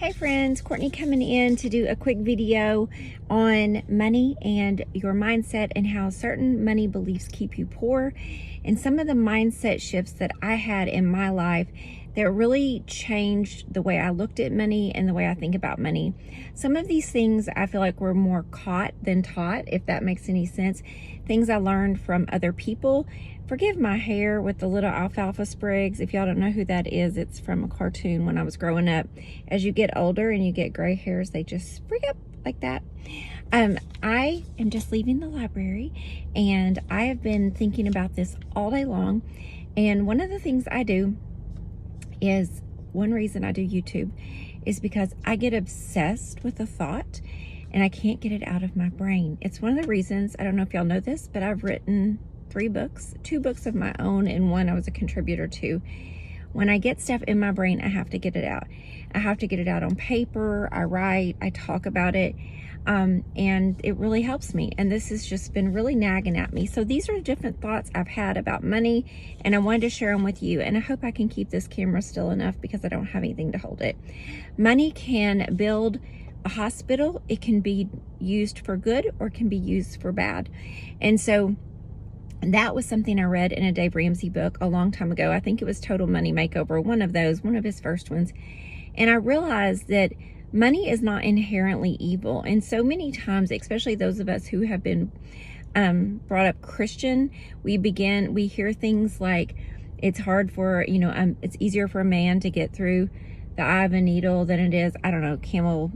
Hey friends, Courtney coming in to do a quick video on money and your mindset and how certain money beliefs keep you poor, and some of the mindset shifts that I had in my life that really changed the way I looked at money and the way I think about money. Some of these things I feel like were more caught than taught, if that makes any sense. Things I learned from other people. Forgive my hair with the little alfalfa sprigs. If y'all don't know who that is, it's from a cartoon when I was growing up. As you get older and you get gray hairs, they just spring up like that. I am just leaving the library and I have been thinking about this all day long. And one of the things I do is, one reason I do YouTube is because I get obsessed with a thought and I can't get it out of my brain. It's one of the reasons, I don't know if y'all know this, but I've written 3 books, 2 books of my own, and one I was a contributor to. When I get stuff in my brain, I have to get it out. I have to get it out on paper. I write, I talk about it, and it really helps me. And this has just been really nagging at me. So these are different thoughts I've had about money, and I wanted to share them with you. And I hope I can keep this camera still enough because I don't have anything to hold it. Money can build a hospital. It can be used for good or it can be used for bad. And so that was something I read in a Dave Ramsey book a long time ago. I think it was Total Money Makeover, one of his first ones. And I realized that money is not inherently evil. And so many times, especially those of us who have been brought up Christian, we hear things like, it's hard for, it's easier for a man to get through the eye of a needle than it is, I don't know,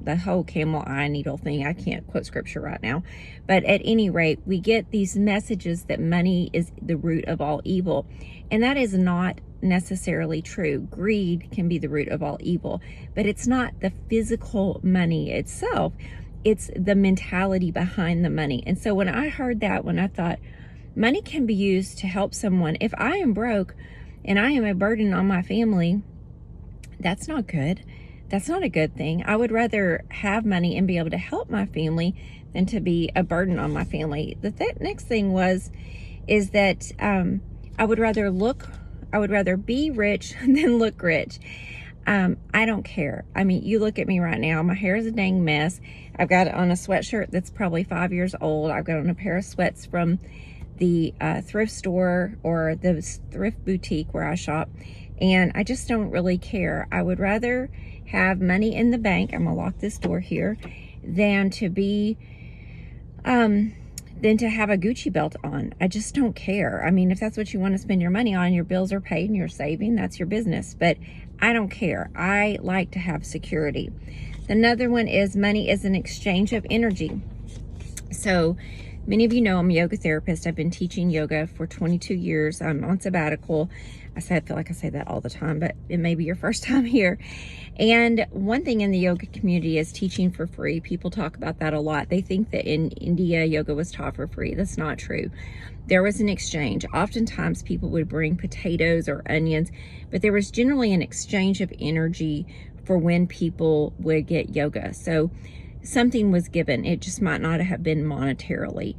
the whole camel eye needle thing. I can't quote scripture right now. But at any rate, we get these messages that money is the root of all evil. And that is not necessarily true. Greed can be the root of all evil, but it's not the physical money itself. It's the mentality behind the money. And so when I heard that, when I thought money can be used to help someone, if I am broke and I am a burden on my family, that's not good. That's not a good thing. I would rather have money and be able to help my family than to be a burden on my family. The next thing is that I would rather be rich than look rich. I don't care. I mean, you look at me right now, my hair is a dang mess. I've got on a sweatshirt that's probably 5 years old. I've got on a pair of sweats from the thrift store or the thrift boutique where I shop. And I just don't really care. I would rather have money in the bank, I'm gonna lock this door here, than to have a Gucci belt on. I just don't care. I mean, if that's what you want to spend your money on, your bills are paid and you're saving, that's your business. But I don't care. I like to have security. Another one is money is an exchange of energy. So many of you know I'm a yoga therapist. I've been teaching yoga for 22 years. I'm on sabbatical. I feel like I say that all the time, but it may be your first time here. And one thing in the yoga community is teaching for free. People talk about that a lot. They think that in India, yoga was taught for free. That's not true. There was an exchange. Oftentimes people would bring potatoes or onions, but there was generally an exchange of energy for when people would get yoga. So something was given. It just might not have been monetarily.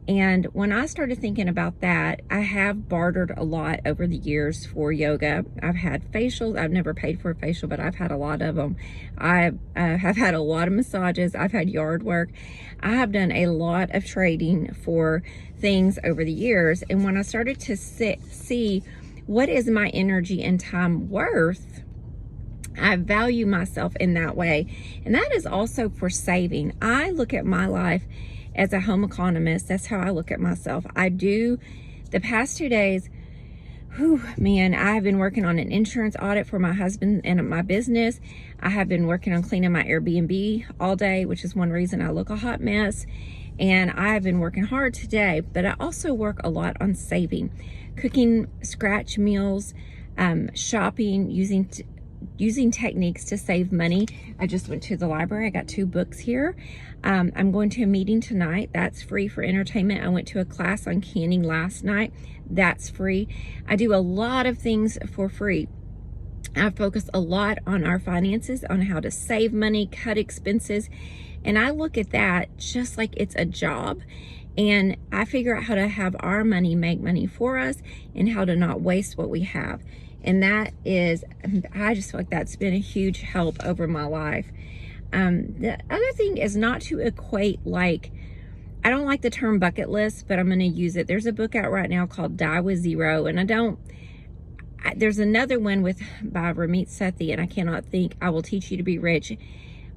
And when I started thinking about that, I have bartered a lot over the years for yoga. I've had facials. I've never paid for a facial, but I've had a lot of them. I have had a lot of massages. I've had yard work. I have done a lot of trading for things over the years. And when I started to see what is my energy and time worth, I value myself in that way. And that is also for saving. I look at my life as a home economist. That's how I look at myself. The past 2 days, I have been working on an insurance audit for my husband and my business. I have been working on cleaning my Airbnb all day, which is one reason I look a hot mess. And I have been working hard today, but I also work a lot on saving, cooking scratch meals, shopping, using techniques to save money. I just went to the library. I got 2 books here. I'm going to a meeting tonight. That's free for entertainment. I went to a class on canning last night. That's free. I do a lot of things for free. I focus a lot on our finances, on how to save money, cut expenses. And I look at that just like it's a job. And I figure out how to have our money make money for us and how to not waste what we have. And that is, I just feel like that's been a huge help over my life. The other thing is not to equate, like, I don't like the term bucket list, but I'm going to use it. There's a book out right now called Die with Zero, and there's another one by Ramit Sethi, and I cannot think, I Will Teach You to Be Rich.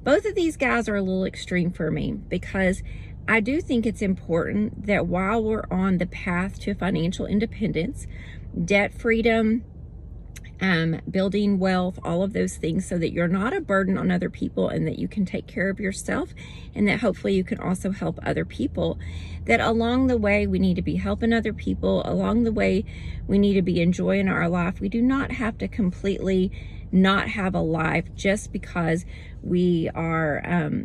Both of these guys are a little extreme for me, because I do think it's important that while we're on the path to financial independence, debt freedom, building wealth, all of those things, so that you're not a burden on other people and that you can take care of yourself, and that hopefully you can also help other people, that along the way we need to be helping other people. Along the way we need to be enjoying our life. We do not have to completely not have a life just because we are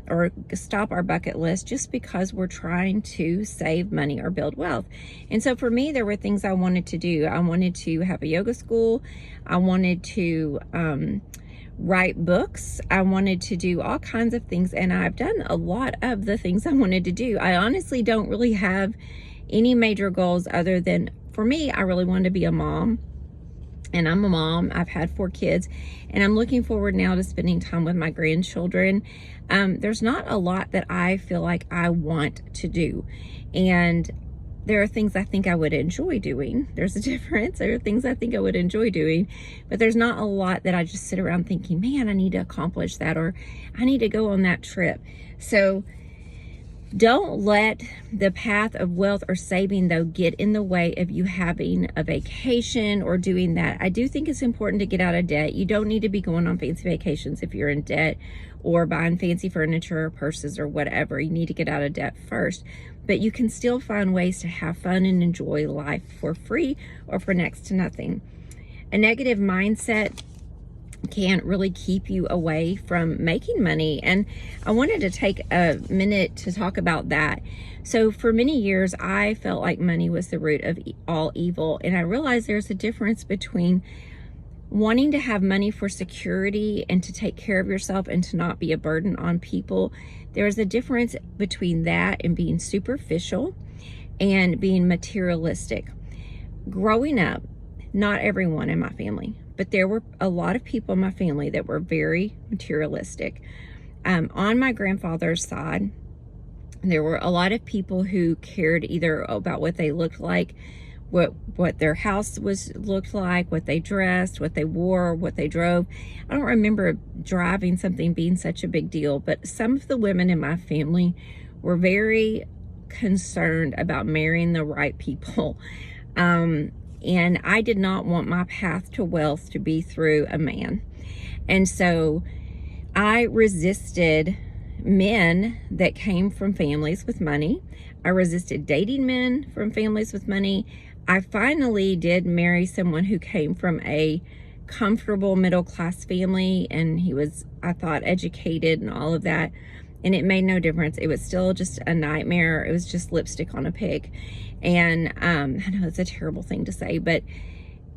or stop our bucket list just because we're trying to save money or build wealth. And so for me, there were things I wanted to do. I wanted to have a yoga school. I wanted to write books. I wanted to do all kinds of things, and I've done a lot of the things I wanted to do. I honestly don't really have any major goals other than, for me, I really wanted to be a mom. And I'm a mom. I've had 4 kids, and I'm looking forward now to spending time with my grandchildren. There's not a lot that I feel like I want to do. And there are things I think I would enjoy doing. There's a difference. There are things I think I would enjoy doing, but there's not a lot that I just sit around thinking, man, I need to accomplish that, or I need to go on that trip. So don't let the path of wealth or saving, though, get in the way of you having a vacation or doing that. I do think it's important to get out of debt. You don't need to be going on fancy vacations if you're in debt, or buying fancy furniture or purses or whatever. You need to get out of debt first. But you can still find ways to have fun and enjoy life for free or for next to nothing. A negative mindset can really keep you away from making money. And I wanted to take a minute to talk about that. So for many years, I felt like money was the root of all evil. And I realized there's a difference between wanting to have money for security and to take care of yourself and to not be a burden on people. There's a difference between that and being superficial and being materialistic. Growing up, not everyone in my family, but there were a lot of people in my family that were very materialistic. On my grandfather's side, there were a lot of people who cared either about what they looked like, what their house looked like, what they dressed, what they wore, what they drove. I don't remember driving something being such a big deal, but some of the women in my family were very concerned about marrying the right people. And I did not want my path to wealth to be through a man. And so I resisted men that came from families with money. I resisted dating men from families with money. I finally did marry someone who came from a comfortable middle-class family, and he was, I thought, educated and all of that. And it made no difference. It was still just a nightmare. It was just lipstick on a pig. And I know it's a terrible thing to say, but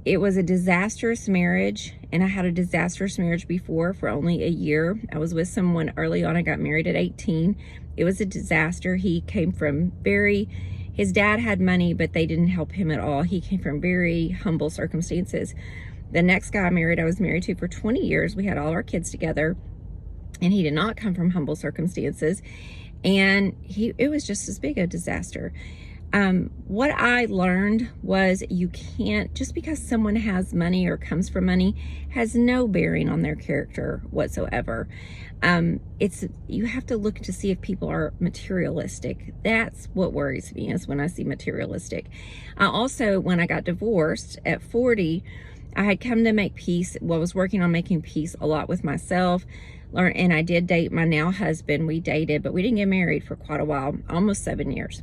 it was a disastrous marriage. And I had a disastrous marriage before for only a year. I was with someone early on. I got married at 18. It was a disaster. He came from his dad had money, but they didn't help him at all. He came from very humble circumstances. The next guy I was married to for 20 years. We had all our kids together. And he did not come from humble circumstances. And it was just as big a disaster. What I learned was you can't, just because someone has money or comes from money, has no bearing on their character whatsoever. You have to look to see if people are materialistic. That's what worries me, is when I see materialistic. I also, when I got divorced at 40, I had come to make peace. Well, I was working on making peace a lot with myself. And I did date my now husband. We dated, but we didn't get married for quite a while, almost 7 years.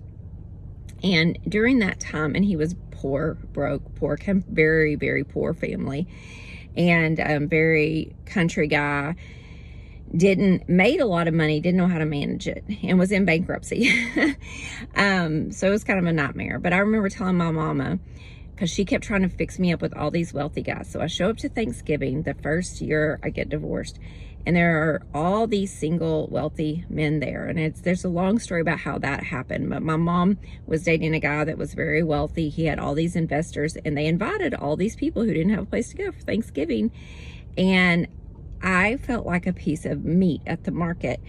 And during that time, and he was poor, broke, poor, very, very poor family, and very country guy, made a lot of money, didn't know how to manage it, and was in bankruptcy. So it was kind of a nightmare. But I remember telling my mama, because she kept trying to fix me up with all these wealthy guys. So I show up to Thanksgiving, the first year I get divorced, and there are all these single wealthy men there. And there's a long story about how that happened. But my mom was dating a guy that was very wealthy. He had all these investors, and they invited all these people who didn't have a place to go for Thanksgiving. And I felt like a piece of meat at the market.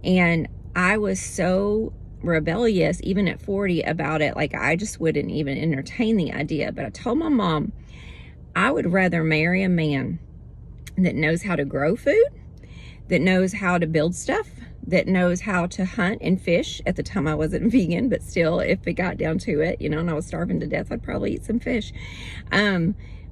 And I was so rebellious, even at 40, about it. Like, I just wouldn't even entertain the idea. But I told my mom, I would rather marry a man that knows how to grow food, that knows how to build stuff, that knows how to hunt and fish. At the time I wasn't vegan, but still, if it got down to it, and I was starving to death, I'd probably eat some fish.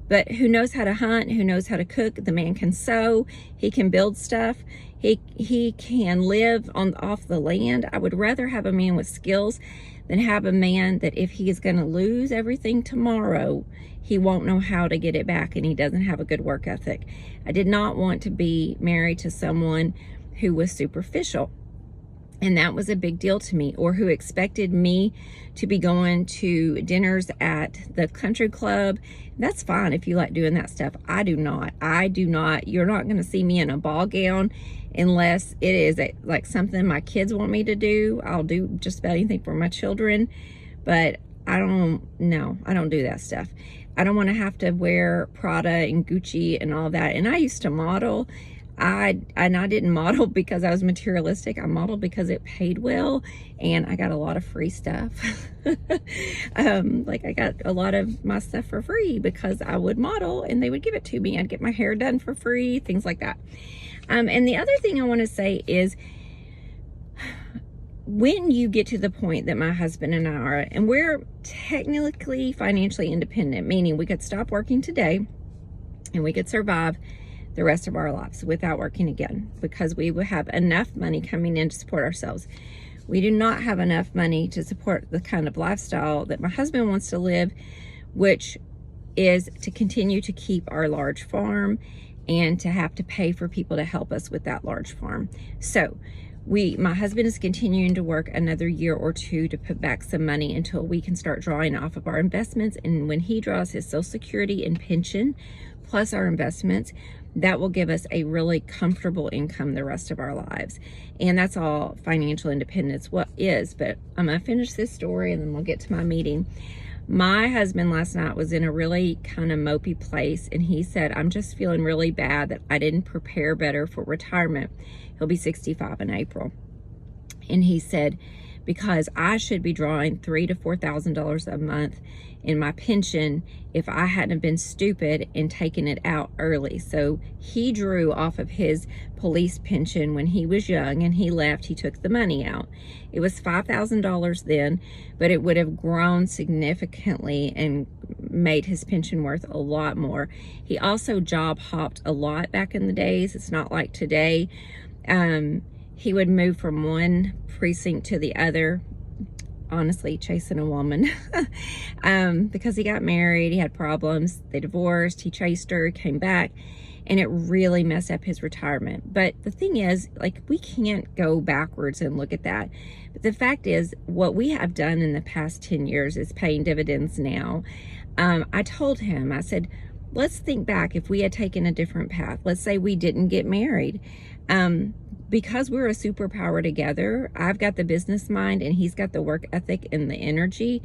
But who knows how to hunt, who knows how to cook. The man can sew, he can build stuff, he can live off the land. I would rather have a man with skills than have a man that if he is going to lose everything tomorrow, he won't know how to get it back, and he doesn't have a good work ethic. I did not want to be married to someone who was superficial. And that was a big deal to me, or who expected me to be going to dinners at the country club. That's fine if you like doing that stuff. I do not. You're not going to see me in a ball gown unless it is like something my kids want me to do. I'll do just about anything for my children, but I don't do that stuff. I don't want to have to wear Prada and Gucci and all that. And I used to model. I didn't model because I was materialistic. I modeled because it paid well, and I got a lot of free stuff. Like, I got a lot of my stuff for free because I would model and they would give it to me. I'd get my hair done for free, things like that. And the other thing I want to say is, when you get to the point that my husband and I are, and we're technically financially independent, meaning we could stop working today and we could survive the rest of our lives without working again, because we will have enough money coming in to support ourselves. We do not have enough money to support the kind of lifestyle that my husband wants to live, which is to continue to keep our large farm and to have to pay for people to help us with that large farm. So my husband is continuing to work another year or two to put back some money until we can start drawing off of our investments. And when he draws his Social Security and pension plus our investments, that will give us a really comfortable income the rest of our lives. And that's all financial independence is. But I'm going to finish this story and then we'll get to my meeting. My husband last night was in a really kind of mopey place, and he said, I'm just feeling really bad that I didn't prepare better for retirement. He'll be 65 in April. And he said, because I should be drawing $3,000 to $4,000 a month in my pension if I hadn't been stupid and taken it out early. So he drew off of his police pension when he was young, and he left, he took the money out. It was $5,000 then, but it would have grown significantly and made his pension worth a lot more. He also job hopped a lot back in the days. It's not like today. He would move from one precinct to the other, honestly chasing a woman because he got married, he had problems, they divorced, he chased her, came back, and it really messed up his retirement. But the thing is, like, we can't go backwards and look at that. But the fact is, what we have done in the past 10 years is paying dividends now. I told him, I said, let's think back if we had taken a different path. Let's say we didn't get married. Because we're a superpower together, I've got the business mind and he's got the work ethic and the energy.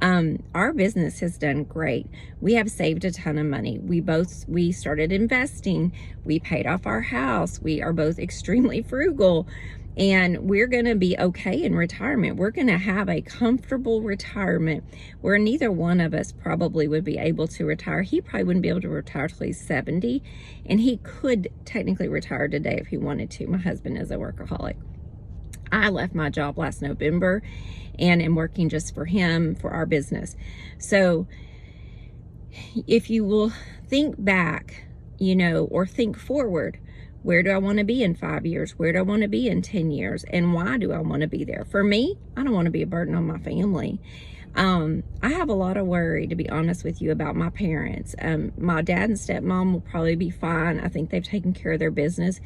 Our business has done great. We have saved a ton of money. We started investing. We paid off our house. We are both extremely frugal, and we're going to be okay in retirement. We're going to have a comfortable retirement where neither one of us probably would be able to retire. He probably wouldn't be able to retire till he's 70, and he could technically retire today if he wanted to. My husband is a workaholic. I left my job last November and am working just for him, for our business. So if you will think back, or think forward, where do I want to be in 5 years? Where do I want to be in 10 years? And why do I want to be there? For me, I don't want to be a burden on my family. I have a lot of worry, to be honest with you, about my parents. My dad and stepmom will probably be fine. I think they've taken care of their business.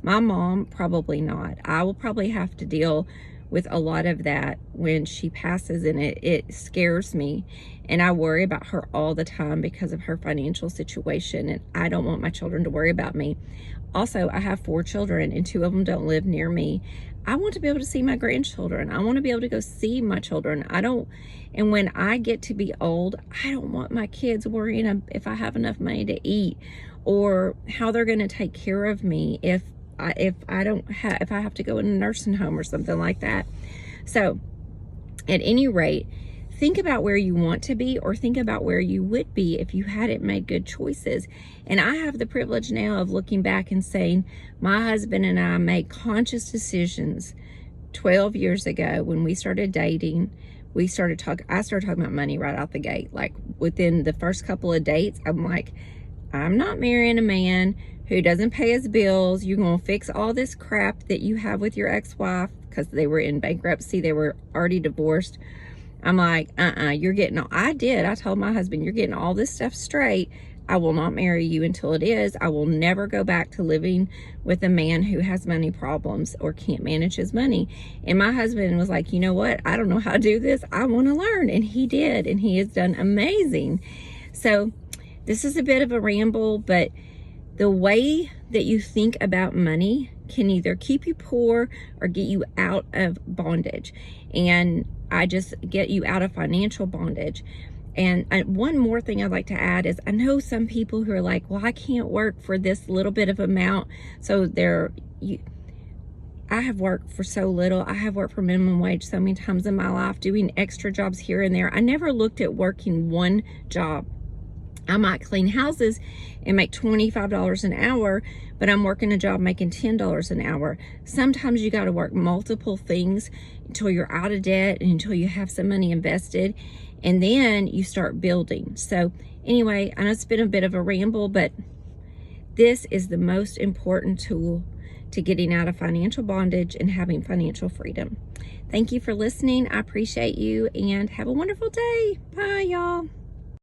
My mom, probably not. I will probably have to deal with a lot of that when she passes, and it scares me, and I worry about her all the time because of her financial situation, and I don't want my children to worry about me. Also, I have 4 children and 2 of them don't live near me. I want to be able to see my grandchildren. I want to be able to go see my children. And when I get to be old, I don't want my kids worrying if I have enough money to eat, or how they're going to take care of me if I have to go in a nursing home or something like that. So at any rate, think about where you want to be, or think about where you would be if you hadn't made good choices. And I have the privilege now of looking back and saying, my husband and I made conscious decisions 12 years ago when we started dating. I started talking about money right out the gate. Like within the first couple of dates, I'm like, I'm not marrying a man who doesn't pay his bills. You're going to fix all this crap that you have with your ex-wife, because they were in bankruptcy. They were already divorced. I'm like, you're getting all, I told my husband, you're getting all this stuff straight. I will not marry you until it is. I will never go back to living with a man who has money problems or can't manage his money. And my husband was like, you know what? I don't know how to do this. I want to learn. And he did. And he has done amazing. So this is a bit of a ramble, but the way that you think about money can either keep you poor or get you out of bondage. And I just get you out of financial bondage. And one more thing I'd like to add is, I know some people who are like, well, I can't work for this little bit of amount. So I have worked for so little. I have worked for minimum wage so many times in my life, doing extra jobs here and there. I never looked at working one job. I might clean houses and make $25 an hour, but I'm working a job making $10 an hour. Sometimes you got to work multiple things until you're out of debt and until you have some money invested, and then you start building. So anyway, I know it's been a bit of a ramble, but this is the most important tool to getting out of financial bondage and having financial freedom. Thank you for listening. I appreciate you, and have a wonderful day. Bye, y'all.